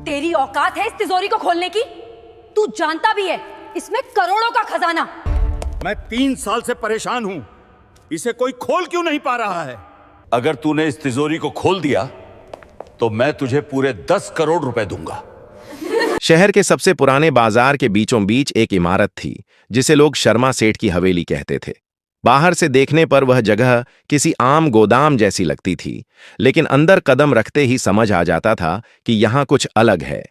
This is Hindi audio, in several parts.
तेरी औकात है इस तिजोरी को खोलने की? तू जानता भी है इसमें करोड़ों का खजाना। मैं 3 साल से परेशान हूं, इसे कोई खोल क्यों नहीं पा रहा है? अगर तूने इस तिजोरी को खोल दिया तो मैं तुझे पूरे 10 करोड़ रुपए दूंगा। शहर के सबसे पुराने बाजार के बीचों बीच एक इमारत थी जिसे लोग शर्मा सेठ की हवेली कहते थे। बाहर से देखने पर वह जगह किसी आम गोदाम जैसी लगती थी, लेकिन अंदर कदम रखते ही समझ आ जाता था कि यहां कुछ अलग है।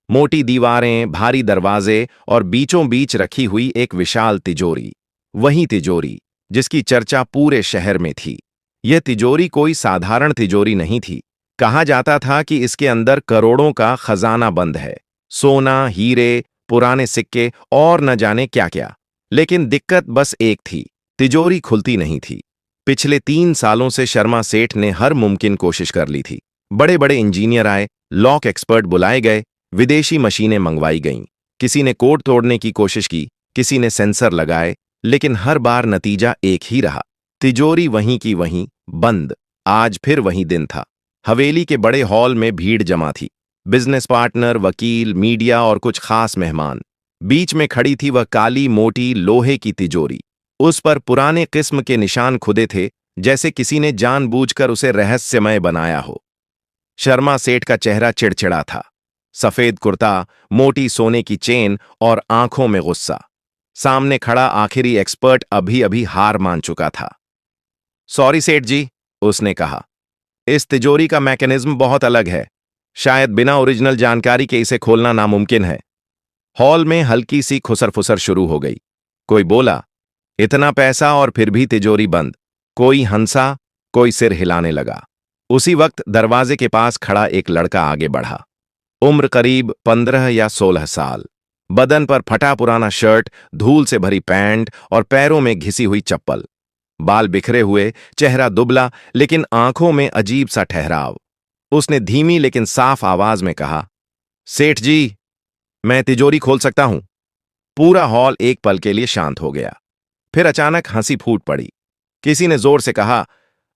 मोटी दीवारें, भारी दरवाजे और बीचों बीच रखी हुई एक विशाल तिजोरी, वही तिजोरी जिसकी चर्चा पूरे शहर में थी। यह तिजोरी कोई साधारण तिजोरी नहीं थी। कहा जाता था कि इसके अंदर करोड़ों का खजाना बंद है, सोना, हीरे, पुराने सिक्के और न जाने क्या क्या। लेकिन दिक्कत बस एक थी, तिजोरी खुलती नहीं थी। पिछले 3 सालों से शर्मा सेठ ने हर मुमकिन कोशिश कर ली थी। बड़े बड़े इंजीनियर आए, लॉक एक्सपर्ट बुलाए गए, विदेशी मशीनें मंगवाई गईं। किसी ने कोड तोड़ने की कोशिश की, किसी ने सेंसर लगाए, लेकिन हर बार नतीजा एक ही रहा, तिजोरी वहीं की वहीं बंद। आज फिर वही दिन था। हवेली के बड़े हॉल में भीड़ जमा थी, बिजनेस पार्टनर, वकील, मीडिया और कुछ खास मेहमान। बीच में खड़ी थी वह काली मोटी लोहे की तिजोरी। उस पर पुराने किस्म के निशान खुदे थे, जैसे किसी ने जानबूझकर उसे रहस्यमय बनाया हो। शर्मा सेठ का चेहरा चिड़चिड़ा था, सफेद कुर्ता, मोटी सोने की चेन और आंखों में गुस्सा। सामने खड़ा आखिरी एक्सपर्ट अभी अभी हार मान चुका था। सॉरी सेठ जी, उसने कहा, इस तिजोरी का मैकेनिज्म बहुत अलग है। शायद बिना ओरिजिनल जानकारी के इसे खोलना नामुमकिन है। हॉल में हल्की सी खुसर-फुसर शुरू हो गई। कोई बोला, इतना पैसा और फिर भी तिजोरी बंद। कोई हंसा, कोई सिर हिलाने लगा। उसी वक्त दरवाजे के पास खड़ा एक लड़का आगे बढ़ा। उम्र करीब 15 या 16 साल। बदन पर फटा पुराना शर्ट, धूल से भरी पैंट और पैरों में घिसी हुई चप्पल। बाल बिखरे हुए, चेहरा दुबला, लेकिन आंखों में अजीब सा ठहराव। उसने धीमी लेकिन साफ आवाज में कहा, सेठ जी, मैं तिजोरी खोल सकता हूं। पूरा हॉल एक पल के लिए शांत हो गया। फिर अचानक हंसी फूट पड़ी। किसी ने जोर से कहा,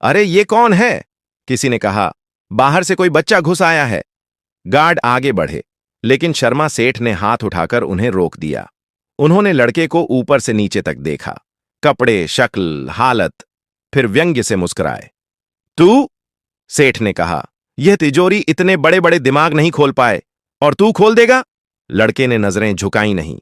अरे ये कौन है? किसी ने कहा, बाहर से कोई बच्चा घुस आया है। गार्ड आगे बढ़े, लेकिन शर्मा सेठ ने हाथ उठाकर उन्हें रोक दिया। उन्होंने लड़के को ऊपर से नीचे तक देखा, कपड़े, शक्ल, हालत, फिर व्यंग्य से मुस्कुराए। तू? सेठ ने कहा, यह तिजोरी इतने बड़े बड़े दिमाग नहीं खोल पाए, और तू खोल देगा? लड़के ने नजरें झुकाई नहीं।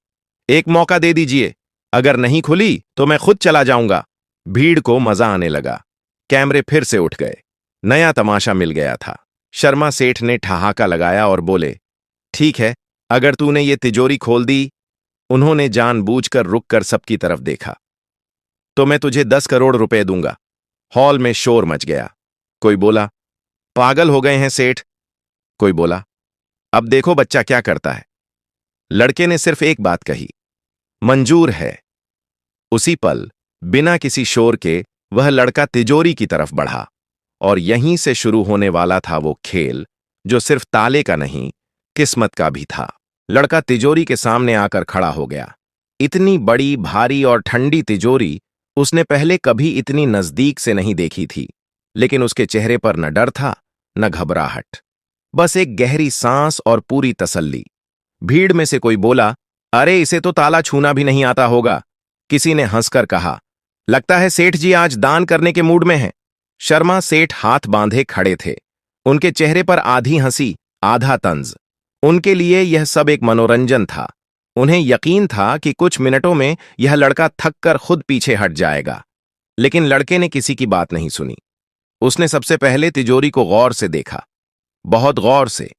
एक मौका दे दीजिए, अगर नहीं खुली तो मैं खुद चला जाऊंगा। भीड़ को मजा आने लगा। कैमरे फिर से उठ गए। नया तमाशा मिल गया था। शर्मा सेठ ने ठहाका लगाया और बोले, ठीक है, अगर तूने ये तिजोरी खोल दी। उन्होंने जानबूझकर रुककर सबकी तरफ देखा। तो मैं तुझे 10 करोड़ रुपए दूंगा। हॉल में शोर मच गया। कोई बोला, पागल हो गए हैं सेठ। कोई बोला, अब देखो बच्चा क्या करता है। लड़के ने सिर्फ एक बात कही, मंजूर है। उसी पल, बिना किसी शोर के, वह लड़का तिजोरी की तरफ बढ़ा, और यहीं से शुरू होने वाला था वो खेल जो सिर्फ ताले का नहीं, किस्मत का भी था। लड़का तिजोरी के सामने आकर खड़ा हो गया। इतनी बड़ी, भारी और ठंडी तिजोरी उसने पहले कभी इतनी नजदीक से नहीं देखी थी, लेकिन उसके चेहरे पर न डर था, न घबराहट, बस एक गहरी सांस और पूरी तसल्ली। भीड़ में से कोई बोला, अरे इसे तो ताला छूना भी नहीं आता होगा। किसी ने हंसकर कहा, लगता है सेठ जी आज दान करने के मूड में हैं। शर्मा सेठ हाथ बांधे खड़े थे। उनके चेहरे पर आधी हंसी, आधा तंज। उनके लिए यह सब एक मनोरंजन था। उन्हें यकीन था कि कुछ मिनटों में यह लड़का थककर खुद पीछे हट जाएगा। लेकिन लड़के ने किसी की बात नहीं सुनी। उसने सबसे पहले तिजोरी को गौर से देखा, बहुत गौर से,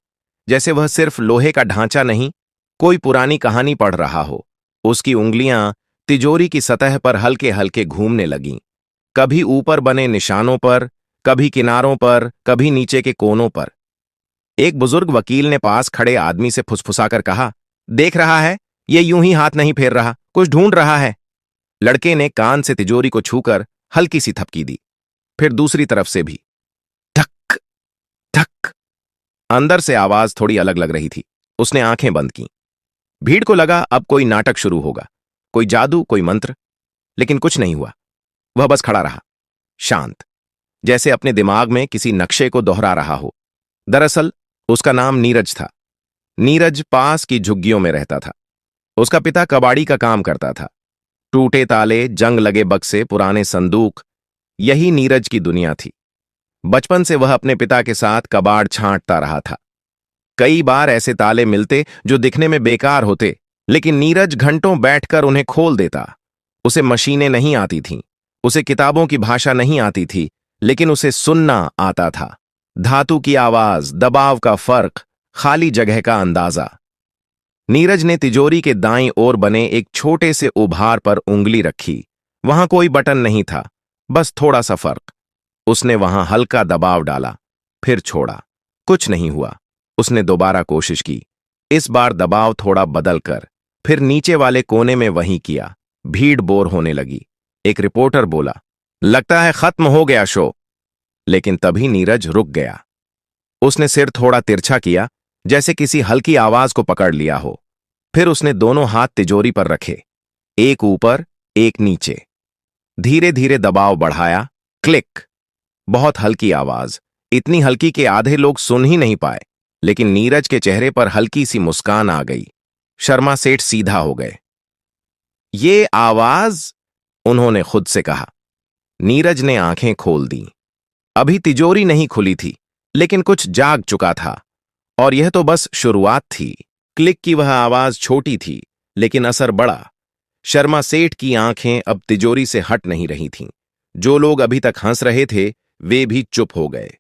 जैसे वह सिर्फ लोहे का ढांचा नहीं, कोई पुरानी कहानी पढ़ रहा हो। उसकी उंगलियां तिजोरी की सतह पर हल्के हल्के घूमने लगीं, कभी ऊपर बने निशानों पर, कभी किनारों पर, कभी नीचे के कोनों पर। एक बुजुर्ग वकील ने पास खड़े आदमी से फुसफुसाकर कहा, देख रहा है, ये यूं ही हाथ नहीं फेर रहा, कुछ ढूंढ रहा है। लड़के ने कान से तिजोरी को छूकर हल्की सी थपकी दी, फिर दूसरी तरफ से भी। धक धक। अंदर से आवाज थोड़ी अलग लग रही थी। उसने आंखें बंद की। भीड़ को लगा अब कोई नाटक शुरू होगा, कोई जादू, कोई मंत्र। लेकिन कुछ नहीं हुआ। वह बस खड़ा रहा, शांत, जैसे अपने दिमाग में किसी नक्शे को दोहरा रहा हो। दरअसल उसका नाम नीरज था। नीरज पास की झुग्गियों में रहता था। उसका पिता कबाड़ी का काम करता था। टूटे ताले, जंग लगे बक्से, पुराने संदूक, यही नीरज की दुनिया थी। बचपन से वह अपने पिता के साथ कबाड़ छांटता रहा था। कई बार ऐसे ताले मिलते जो दिखने में बेकार होते, लेकिन नीरज घंटों बैठकर उन्हें खोल देता। उसे मशीनें नहीं आती थीं, उसे किताबों की भाषा नहीं आती थी, लेकिन उसे सुनना आता था। धातु की आवाज, दबाव का फर्क, खाली जगह का अंदाजा। नीरज ने तिजोरी के दाईं ओर बने एक छोटे से उभार पर उंगली रखी। वहां कोई बटन नहीं था, बस थोड़ा सा फर्क। उसने वहां हल्का दबाव डाला, फिर छोड़ा। कुछ नहीं हुआ। उसने दोबारा कोशिश की, इस बार दबाव थोड़ा बदल कर, फिर नीचे वाले कोने में वहीं किया। भीड़ बोर होने लगी। एक रिपोर्टर बोला, लगता है खत्म हो गया शो। लेकिन तभी नीरज रुक गया। उसने सिर थोड़ा तिरछा किया, जैसे किसी हल्की आवाज को पकड़ लिया हो। फिर उसने दोनों हाथ तिजोरी पर रखे, एक ऊपर एक नीचे। धीरे धीरे दबाव बढ़ाया। क्लिक। बहुत हल्की आवाज, इतनी हल्की कि आधे लोग सुन ही नहीं पाए। लेकिन नीरज के चेहरे पर हल्की सी मुस्कान आ गई। शर्मा सेठ सीधा हो गए। ये आवाज, उन्होंने खुद से कहा। नीरज ने आंखें खोल दी। अभी तिजोरी नहीं खुली थी, लेकिन कुछ जाग चुका था। और यह तो बस शुरुआत थी। क्लिक की वह आवाज छोटी थी, लेकिन असर बड़ा। शर्मा सेठ की आंखें अब तिजोरी से हट नहीं रही थीं। जो लोग अभी तक हंस रहे थे, वे भी चुप हो गए।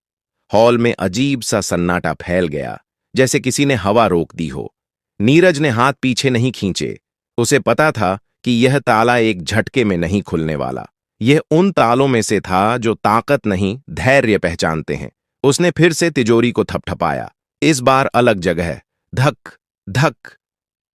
हॉल में अजीब सा सन्नाटा फैल गया, जैसे किसी ने हवा रोक दी हो। नीरज ने हाथ पीछे नहीं खींचे। उसे पता था कि यह ताला एक झटके में नहीं खुलने वाला। यह उन तालों में से था जो ताकत नहीं, धैर्य पहचानते हैं। उसने फिर से तिजोरी को थपथपाया। इस बार अलग जगह। धक धक।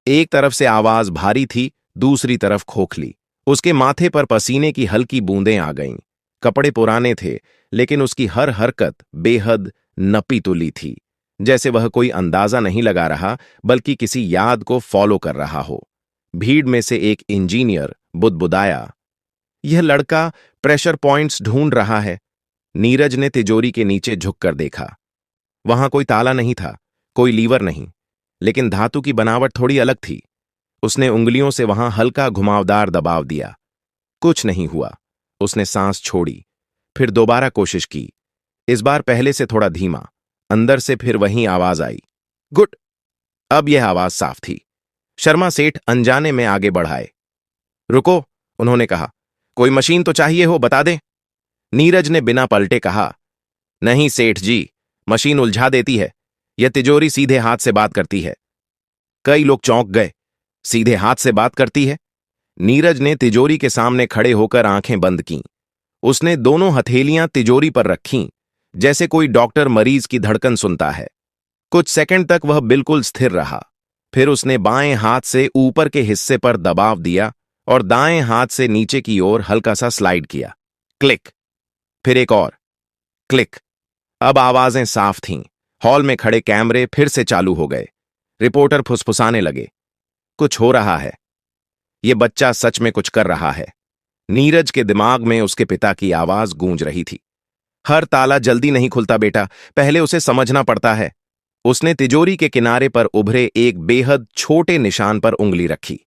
एक तरफ से आवाज भारी थी, दूसरी तरफ खोखली। उसके माथे पर पसीने की हल्की बूंदें आ गईं। कपड़े पुराने थे, लेकिन उसकी हर हरकत बेहद नपी तुली थी, जैसे वह कोई अंदाजा नहीं लगा रहा, बल्कि किसी याद को फॉलो कर रहा हो। भीड़ में से एक इंजीनियर बुदबुदाया, यह लड़का प्रेशर पॉइंट्स ढूंढ रहा है। नीरज ने तिजोरी के नीचे झुककर देखा। वहां कोई ताला नहीं था, कोई लीवर नहीं, लेकिन धातु की बनावट थोड़ी अलग थी। उसने उंगलियों से वहां हल्का घुमावदार दबाव दिया। कुछ नहीं हुआ। उसने सांस छोड़ी, फिर दोबारा कोशिश की। इस बार पहले से थोड़ा धीमा। अंदर से फिर वही आवाज आई, गुड। अब यह आवाज साफ थी। शर्मा सेठ अनजाने में आगे बढ़ाए। रुको, उन्होंने कहा, कोई मशीन तो चाहिए हो, बता दें। नीरज ने बिना पलटे कहा, नहीं सेठ जी, मशीन उलझा देती है। यह तिजोरी सीधे हाथ से बात करती है। कई लोग चौंक गए। सीधे हाथ से बात करती है? नीरज ने तिजोरी के सामने खड़े होकर आंखें बंद कीं। उसने दोनों हथेलियां तिजोरी पर रखीं, जैसे कोई डॉक्टर मरीज की धड़कन सुनता है। कुछ सेकंड तक वह बिल्कुल स्थिर रहा। फिर उसने बाएं हाथ से ऊपर के हिस्से पर दबाव दिया और दाएं हाथ से नीचे की ओर हल्का सा स्लाइड किया। क्लिक। फिर एक और क्लिक। अब आवाजें साफ थीं। हॉल में खड़े कैमरे फिर से चालू हो गए। रिपोर्टर फुसफुसाने लगे, कुछ हो रहा है। यह बच्चा सच में कुछ कर रहा है। नीरज के दिमाग में उसके पिता की आवाज गूंज रही थी, हर ताला जल्दी नहीं खुलता बेटा, पहले उसे समझना पड़ता है। उसने तिजोरी के किनारे पर उभरे एक बेहद छोटे निशान पर उंगली रखी।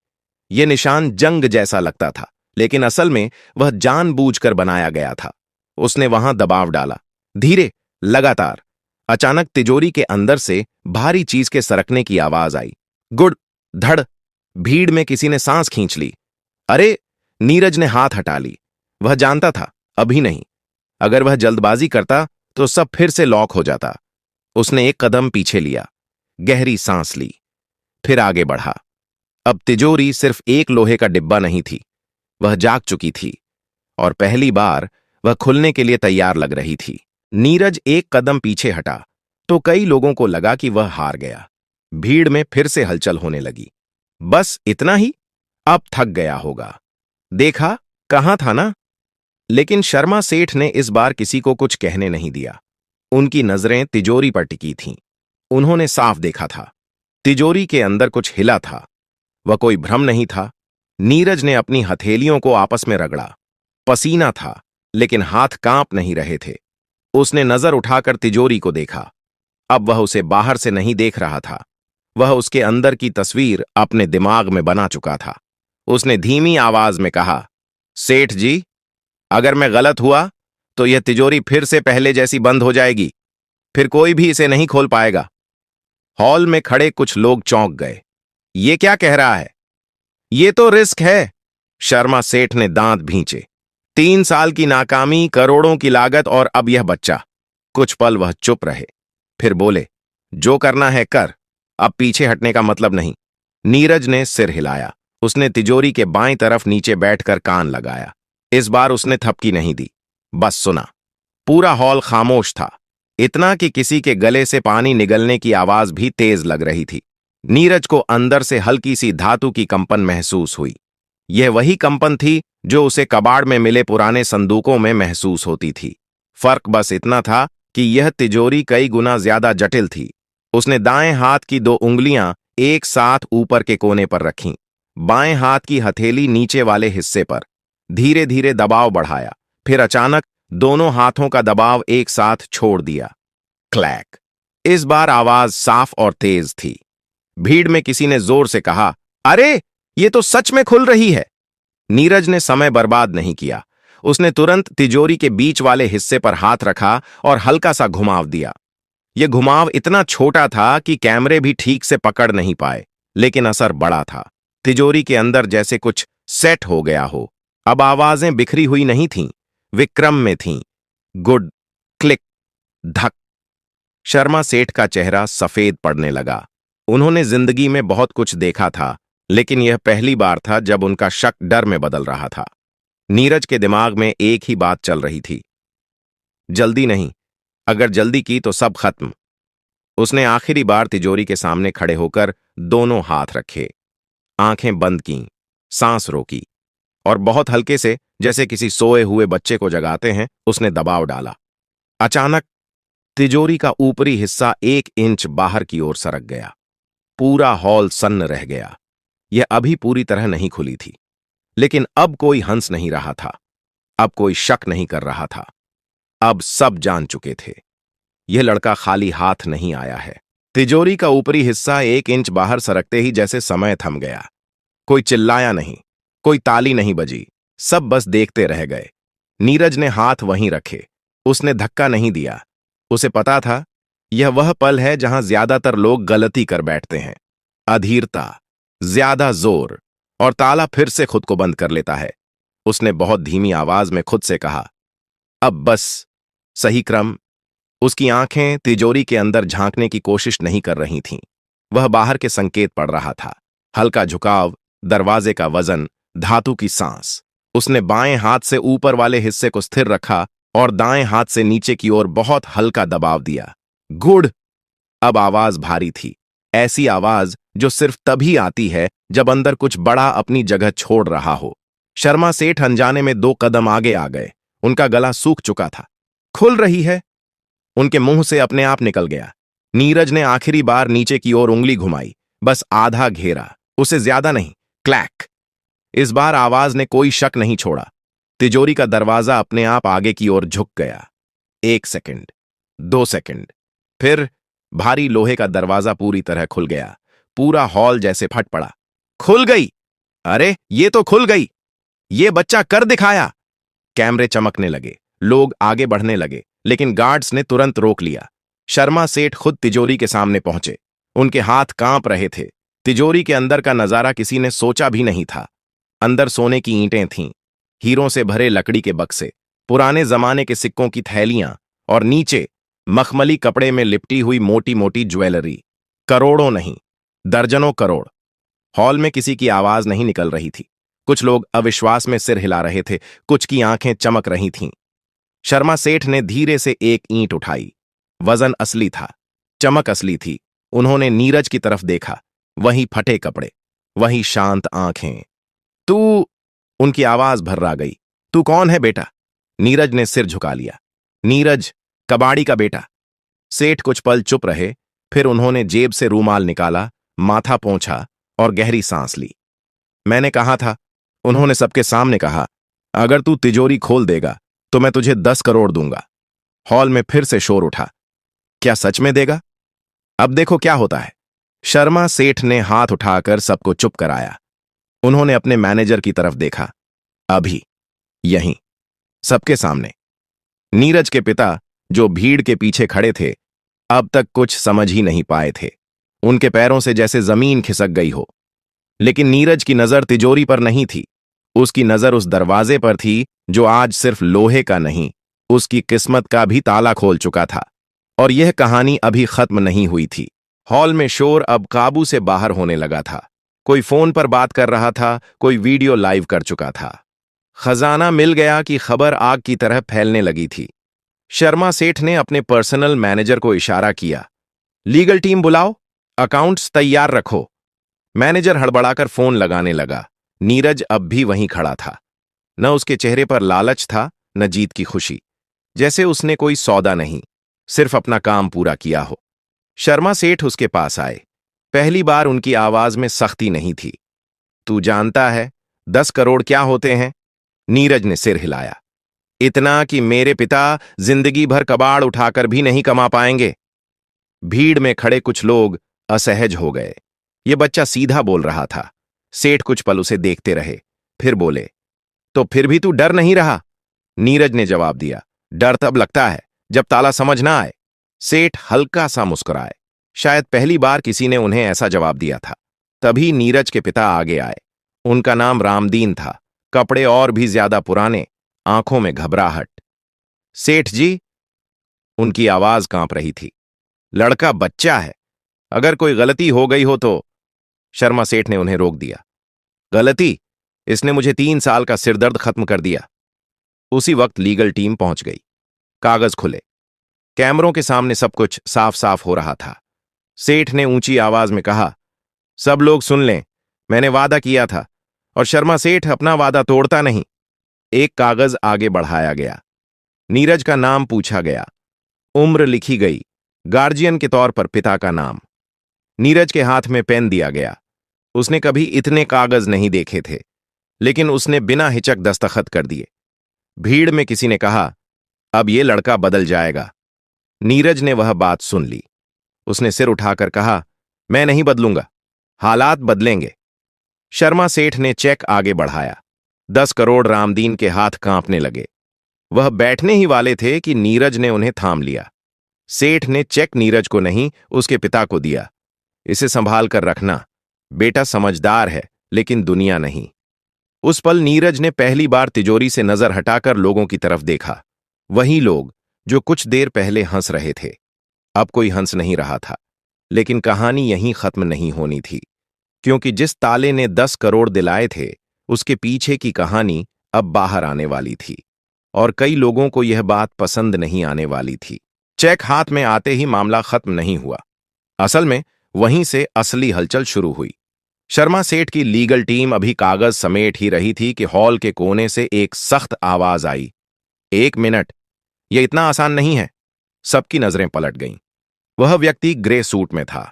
यह निशान जंग जैसा लगता था, लेकिन असल में वह जानबूझकर बनाया गया था। उसने वहां दबाव डाला, धीरे, लगातार। अचानक तिजोरी के अंदर से भारी चीज के सरकने की आवाज आई। गुड। धड़। भीड़ में किसी ने सांस खींच ली। अरे! नीरज ने हाथ हटा ली। वह जानता था, अभी नहीं। अगर वह जल्दबाजी करता तो सब फिर से लॉक हो जाता। उसने एक कदम पीछे लिया, गहरी सांस ली, फिर आगे बढ़ा। अब तिजोरी सिर्फ एक लोहे का डिब्बा नहीं थी, वह जाग चुकी थी और पहली बार वह खुलने के लिए तैयार लग रही थी। नीरज एक कदम पीछे हटा तो कई लोगों को लगा कि वह हार गया। भीड़ में फिर से हलचल होने लगी। बस इतना ही, अब थक गया होगा। देखा, कहां था ना? लेकिन शर्मा सेठ ने इस बार किसी को कुछ कहने नहीं दिया। उनकी नजरें तिजोरी पर टिकी थीं। उन्होंने साफ देखा था, तिजोरी के अंदर कुछ हिला था। वह कोई भ्रम नहीं था। नीरज ने अपनी हथेलियों को आपस में रगड़ा। पसीना था, लेकिन हाथ कांप नहीं रहे थे। उसने नजर उठाकर तिजोरी को देखा। अब वह उसे बाहर से नहीं देख रहा था, वह उसके अंदर की तस्वीर अपने दिमाग में बना चुका था। उसने धीमी आवाज में कहा, सेठ जी, अगर मैं गलत हुआ तो यह तिजोरी फिर से पहले जैसी बंद हो जाएगी, फिर कोई भी इसे नहीं खोल पाएगा। हॉल में खड़े कुछ लोग चौंक गए। ये क्या कह रहा है? ये तो रिस्क है। शर्मा सेठ ने दांत भींचे। 3 साल की नाकामी, करोड़ों की लागत और अब यह बच्चा। कुछ पल वह चुप रहे, फिर बोले, जो करना है कर, अब पीछे हटने का मतलब नहीं। नीरज ने सिर हिलाया। उसने तिजोरी के बाईं तरफ नीचे बैठकर कान लगाया। इस बार उसने थपकी नहीं दी, बस सुना। पूरा हॉल खामोश था, इतना कि किसी के गले से पानी निगलने की आवाज भी तेज लग रही थी। नीरज को अंदर से हल्की सी धातु की कंपन महसूस हुई। यह वही कंपन थी जो उसे कबाड़ में मिले पुराने संदूकों में महसूस होती थी। फर्क बस इतना था कि यह तिजोरी कई गुना ज्यादा जटिल थी। उसने दाएं हाथ की 2 उंगलियां एक साथ ऊपर के कोने पर रखीं, बाएं हाथ की हथेली नीचे वाले हिस्से पर। धीरे धीरे दबाव बढ़ाया, फिर अचानक दोनों हाथों का दबाव एक साथ छोड़ दिया। क्लैक। इस बार आवाज साफ और तेज थी। भीड़ में किसी ने जोर से कहा, अरे ये तो सच में खुल रही है। नीरज ने समय बर्बाद नहीं किया। उसने तुरंत तिजोरी के बीच वाले हिस्से पर हाथ रखा और हल्का सा घुमाव दिया। यह घुमाव इतना छोटा था कि कैमरे भी ठीक से पकड़ नहीं पाए, लेकिन असर बड़ा था। तिजोरी के अंदर जैसे कुछ सेट हो गया हो। अब आवाजें बिखरी हुई नहीं थीं, वे क्रम में थीं। गुड, क्लिक, धक। शर्मा सेठ का चेहरा सफेद पड़ने लगा। उन्होंने जिंदगी में बहुत कुछ देखा था, लेकिन यह पहली बार था जब उनका शक डर में बदल रहा था। नीरज के दिमाग में एक ही बात चल रही थी, जल्दी नहीं, अगर जल्दी की तो सब खत्म। उसने आखिरी बार तिजोरी के सामने खड़े होकर दोनों हाथ रखे, आंखें बंद कीं, सांस रोकी और बहुत हल्के से, जैसे किसी सोए हुए बच्चे को जगाते हैं, उसने दबाव डाला। अचानक तिजोरी का ऊपरी हिस्सा 1 इंच बाहर की ओर सरक गया। पूरा हॉल सन्न रह गया। यह अभी पूरी तरह नहीं खुली थी, लेकिन अब कोई हंस नहीं रहा था, अब कोई शक नहीं कर रहा था। अब सब जान चुके थे, यह लड़का खाली हाथ नहीं आया है। तिजोरी का ऊपरी हिस्सा 1 इंच बाहर सरकते ही जैसे समय थम गया। कोई चिल्लाया नहीं, कोई ताली नहीं बजी, सब बस देखते रह गए। नीरज ने हाथ वहीं रखे, उसने धक्का नहीं दिया। उसे पता था यह वह पल है जहां ज्यादातर लोग गलती कर बैठते हैं। अधीरता, ज्यादा जोर, और ताला फिर से खुद को बंद कर लेता है। उसने बहुत धीमी आवाज में खुद से कहा, अब बस, सही क्रम। उसकी आंखें तिजोरी के अंदर झांकने की कोशिश नहीं कर रही थीं। वह बाहर के संकेत पढ़ रहा था, हल्का झुकाव, दरवाजे का वजन, धातु की सांस। उसने बाएं हाथ से ऊपर वाले हिस्से को स्थिर रखा और दाएं हाथ से नीचे की ओर बहुत हल्का दबाव दिया। गुड। अब आवाज भारी थी, ऐसी आवाज जो सिर्फ तभी आती है जब अंदर कुछ बड़ा अपनी जगह छोड़ रहा हो। शर्मा सेठ अनजाने में 2 कदम आगे आ गए। उनका गला सूख चुका था। खुल रही है, उनके मुंह से अपने आप निकल गया। नीरज ने आखिरी बार नीचे की ओर उंगली घुमाई, बस आधा घेरा, उसे ज्यादा नहीं। क्लैक। इस बार आवाज ने कोई शक नहीं छोड़ा। तिजोरी का दरवाजा अपने आप आगे की ओर झुक गया। 1 सेकंड, 2 सेकंड, फिर भारी लोहे का दरवाजा पूरी तरह खुल गया। पूरा हॉल जैसे फट पड़ा। खुल गई! अरे ये तो खुल गई! ये बच्चा कर दिखाया! कैमरे चमकने लगे, लोग आगे बढ़ने लगे, लेकिन गार्ड्स ने तुरंत रोक लिया। शर्मा सेठ खुद तिजोरी के सामने पहुंचे। उनके हाथ कांप रहे थे। तिजोरी के अंदर का नजारा किसी ने सोचा भी नहीं था। अंदर सोने की ईंटें थीं, हीरों से भरे लकड़ी के बक्से, पुराने जमाने के सिक्कों की थैलियां, और नीचे मखमली कपड़े में लिपटी हुई मोटी मोटी ज्वेलरी। करोड़ों नहीं, दर्जनों करोड़। हॉल में किसी की आवाज नहीं निकल रही थी। कुछ लोग अविश्वास में सिर हिला रहे थे, कुछ की आंखें चमक रही थीं। शर्मा सेठ ने धीरे से एक ईंट उठाई। वजन असली था, चमक असली थी। उन्होंने नीरज की तरफ देखा, वही फटे कपड़े, वही शांत आंखें। तू, उनकी आवाज भर्रा गई। तू कौन है बेटा? नीरज ने सिर झुका लिया। नीरज, कबाड़ी का बेटा। सेठ कुछ पल चुप रहे, फिर उन्होंने जेब से रूमाल निकाला, माथा पोंछा और गहरी सांस ली। मैंने कहा था, उन्होंने सबके सामने कहा, अगर तू तिजोरी खोल देगा तो मैं तुझे 10 करोड़ दूंगा। हॉल में फिर से शोर उठा। क्या सच में देगा? अब देखो क्या होता है। शर्मा सेठ ने हाथ उठाकर सबको चुप कराया। उन्होंने अपने मैनेजर की तरफ देखा। अभी यहीं सबके सामने नीरज के पिता, जो भीड़ के पीछे खड़े थे, अब तक कुछ समझ ही नहीं पाए थे। उनके पैरों से जैसे जमीन खिसक गई हो। लेकिन नीरज की नजर तिजोरी पर नहीं थी। उसकी नजर उस दरवाजे पर थी जो आज सिर्फ लोहे का नहीं, उसकी किस्मत का भी ताला खोल चुका था। और यह कहानी अभी खत्म नहीं हुई थी। हॉल में शोर अब काबू से बाहर होने लगा था। कोई फोन पर बात कर रहा था, कोई वीडियो लाइव कर चुका था। खजाना मिल गया कि खबर आग की तरह फैलने लगी थी। शर्मा सेठ ने अपने पर्सनल मैनेजर को इशारा किया, लीगल टीम बुलाओ, अकाउंट्स तैयार रखो। मैनेजर हड़बड़ाकर फोन लगाने लगा। नीरज अब भी वहीं खड़ा था। न उसके चेहरे पर लालच था, न जीत की खुशी, जैसे उसने कोई सौदा नहीं, सिर्फ अपना काम पूरा किया हो। शर्मा सेठ उसके पास आए। पहली बार उनकी आवाज में सख्ती नहीं थी। तू जानता है 10 करोड़ क्या होते हैं? नीरज ने सिर हिलाया। इतना कि मेरे पिता जिंदगी भर कबाड़ उठाकर भी नहीं कमा पाएंगे। भीड़ में खड़े कुछ लोग असहज हो गए। ये बच्चा सीधा बोल रहा था। सेठ कुछ पल उसे देखते रहे, फिर बोले, तो फिर भी तू डर नहीं रहा? नीरज ने जवाब दिया, डर तब लगता है जब ताला समझ ना आए। सेठ हल्का सा मुस्कुराए। शायद पहली बार किसी ने उन्हें ऐसा जवाब दिया था। तभी नीरज के पिता आगे आए। उनका नाम रामदीन था, कपड़े और भी ज्यादा पुराने, आंखों में घबराहट। सेठ जी, उनकी आवाज कांप रही थी। लड़का बच्चा है, अगर कोई गलती हो गई हो तो। शर्मा सेठ ने उन्हें रोक दिया। गलती? इसने मुझे 3 साल का सिरदर्द खत्म कर दिया। उसी वक्त लीगल टीम पहुंच गई। कागज खुले। कैमरों के सामने सब कुछ साफ साफ हो रहा था। सेठ ने ऊंची आवाज में कहा, सब लोग सुन लें, मैंने वादा किया था और शर्मा सेठ अपना वादा तोड़ता नहीं। एक कागज आगे बढ़ाया गया। नीरज का नाम पूछा गया, उम्र लिखी गई, गार्जियन के तौर पर पिता का नाम। नीरज के हाथ में पेन दिया गया। उसने कभी इतने कागज नहीं देखे थे, लेकिन उसने बिना हिचक दस्तखत कर दिए। भीड़ में किसी ने कहा, अब ये लड़का बदल जाएगा। नीरज ने वह बात सुन ली। उसने सिर उठाकर कहा, मैं नहीं बदलूंगा, हालात बदलेंगे। शर्मा सेठ ने चेक आगे बढ़ाया। 10 करोड़। रामदीन के हाथ कांपने लगे। वह बैठने ही वाले थे कि नीरज ने उन्हें थाम लिया। सेठ ने चेक नीरज को नहीं, उसके पिता को दिया। इसे संभाल कर रखना, बेटा समझदार है लेकिन दुनिया नहीं। उस पल नीरज ने पहली बार तिजोरी से नजर हटाकर लोगों की तरफ देखा। वही लोग जो कुछ देर पहले हंस रहे थे, अब कोई हंस नहीं रहा था। लेकिन कहानी यहीं खत्म नहीं होनी थी, क्योंकि जिस ताले ने 10 करोड़ दिलाए थे, उसके पीछे की कहानी अब बाहर आने वाली थी। और कई लोगों को यह बात पसंद नहीं आने वाली थी। चेक हाथ में आते ही मामला खत्म नहीं हुआ। असल में वहीं से असली हलचल शुरू हुई। शर्मा सेठ की लीगल टीम अभी कागज समेट ही रही थी कि हॉल के कोने से एक सख्त आवाज आई, 1 मिनट, यह इतना आसान नहीं है। सबकी नजरें पलट गईं। वह व्यक्ति ग्रे सूट में था,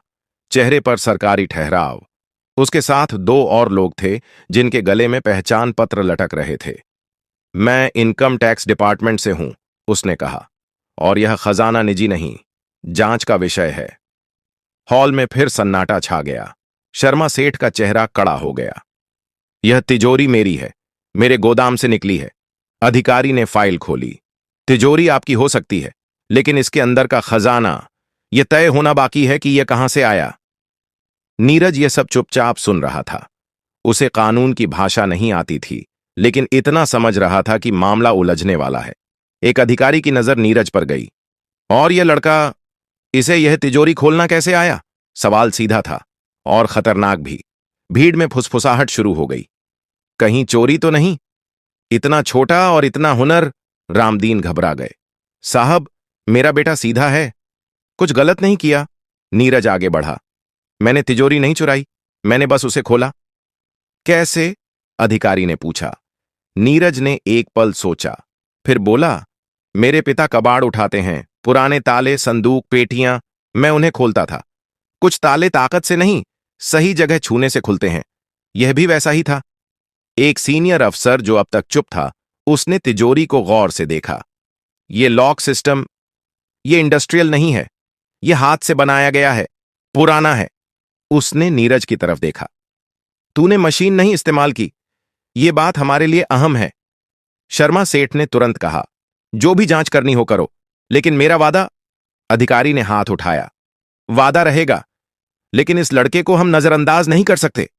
चेहरे पर सरकारी ठहराव। उसके साथ 2 और लोग थे जिनके गले में पहचान पत्र लटक रहे थे। मैं इनकम टैक्स डिपार्टमेंट से हूं, उसने कहा, और यह खजाना निजी नहीं, जांच का विषय है। हॉल में फिर सन्नाटा छा गया। शर्मा सेठ का चेहरा कड़ा हो गया। यह तिजोरी मेरी है, मेरे गोदाम से निकली है। अधिकारी ने फाइल खोली। तिजोरी आपकी हो सकती है, लेकिन इसके अंदर का खजाना, यह तय होना बाकी है कि यह कहां से आया। नीरज यह सब चुपचाप सुन रहा था। उसे कानून की भाषा नहीं आती थी, लेकिन इतना समझ रहा था कि मामला उलझने वाला है। एक अधिकारी की नजर नीरज पर गई। और यह लड़का, इसे यह तिजोरी खोलना कैसे आया? सवाल सीधा था और खतरनाक भी। भीड़ में फुसफुसाहट शुरू हो गई। कहीं चोरी तो नहीं? इतना छोटा और इतना हुनर? रामदीन घबरा गए। साहब, मेरा बेटा सीधा है, कुछ गलत नहीं किया। नीरज आगे बढ़ा। मैंने तिजोरी नहीं चुराई, मैंने बस उसे खोला। कैसे? अधिकारी ने पूछा। नीरज ने एक पल सोचा, फिर बोला, मेरे पिता कबाड़ उठाते हैं, पुराने ताले, संदूक, पेटियां, मैं उन्हें खोलता था। कुछ ताले ताकत से नहीं, सही जगह छूने से खुलते हैं। यह भी वैसा ही था। एक सीनियर अफसर जो अब तक चुप था, उसने तिजोरी को गौर से देखा। यह लॉक सिस्टम, यह इंडस्ट्रियल नहीं है, यह हाथ से बनाया गया है, पुराना है। उसने नीरज की तरफ देखा। तूने मशीन नहीं इस्तेमाल की, यह बात हमारे लिए अहम है। शर्मा सेठ ने तुरंत कहा, जो भी जांच करनी हो करो, लेकिन मेरा वादा। अधिकारी ने हाथ उठाया। वादा रहेगा, लेकिन इस लड़के को हम नजरअंदाज नहीं कर सकते।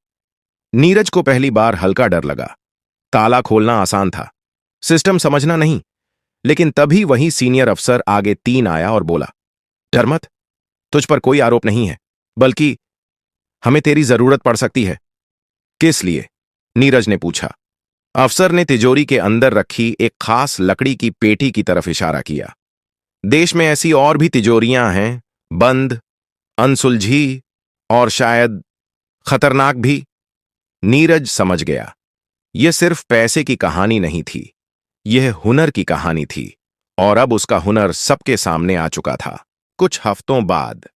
नीरज को पहली बार हल्का डर लगा। ताला खोलना आसान था, सिस्टम समझना नहीं। लेकिन तभी वही सीनियर अफसर आगे 3 आया और बोला, डर मत, तुझ पर कोई आरोप नहीं है, बल्कि हमें तेरी जरूरत पड़ सकती है। किस लिए? नीरज ने पूछा। अफसर ने तिजोरी के अंदर रखी एक खास लकड़ी की पेटी की तरफ इशारा किया। देश में ऐसी और भी तिजोरियां हैं, बंद, अनसुलझी और शायद खतरनाक भी। नीरज समझ गया, यह सिर्फ पैसे की कहानी नहीं थी, यह हुनर की कहानी थी, और अब उसका हुनर सबके सामने आ चुका था। कुछ हफ्तों बाद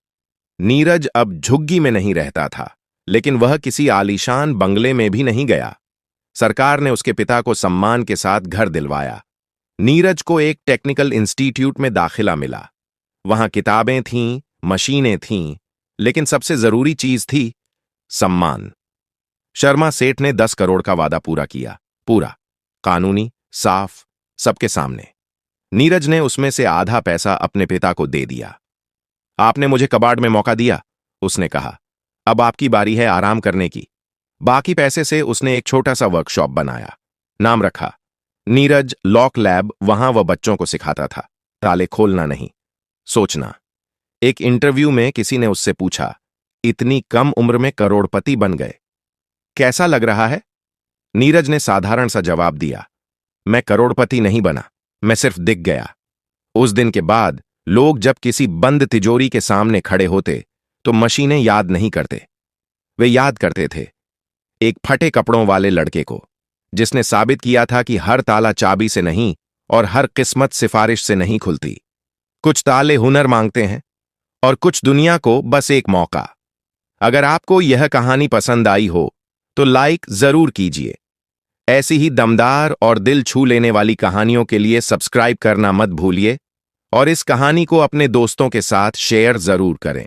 नीरज अब झुग्गी में नहीं रहता था, लेकिन वह किसी आलीशान बंगले में भी नहीं गया। सरकार ने उसके पिता को सम्मान के साथ घर दिलवाया। नीरज को एक टेक्निकल इंस्टीट्यूट में दाखिला मिला। वहां किताबें थीं, मशीनें थीं, लेकिन सबसे जरूरी चीज थी सम्मान। शर्मा सेठ ने 10 करोड़ का वादा पूरा किया, पूरा, कानूनी, साफ, सबके सामने। नीरज ने उसमें से आधा पैसा अपने पिता को दे दिया। आपने मुझे कबाड़ में मौका दिया, उसने कहा, अब आपकी बारी है आराम करने की। बाकी पैसे से उसने एक छोटा सा वर्कशॉप बनाया, नाम रखा नीरज लॉक लैब। वहां वह बच्चों को सिखाता था, ताले खोलना नहीं, सोचना। एक इंटरव्यू में किसी ने उससे पूछा, इतनी कम उम्र में करोड़पति बन गए, कैसा लग रहा है? नीरज ने साधारण सा जवाब दिया, मैं करोड़पति नहीं बना, मैं सिर्फ दिख गया। उस दिन के बाद लोग जब किसी बंद तिजोरी के सामने खड़े होते तो मशीनें याद नहीं करते, वे याद करते थे एक फटे कपड़ों वाले लड़के को, जिसने साबित किया था कि हर ताला चाबी से नहीं और हर किस्मत सिफारिश से नहीं खुलती। कुछ ताले हुनर मांगते हैं और कुछ दुनिया को बस एक मौका। अगर आपको यह कहानी पसंद आई हो तो लाइक जरूर कीजिए। ऐसी ही दमदार और दिल छू लेने वाली कहानियों के लिए सब्सक्राइब करना मत भूलिए और इस कहानी को अपने दोस्तों के साथ शेयर जरूर करें।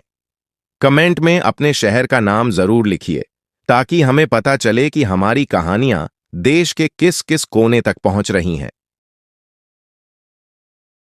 कमेंट में अपने शहर का नाम जरूर लिखिए ताकि हमें पता चले कि हमारी कहानियां देश के किस किस कोने तक पहुंच रही हैं।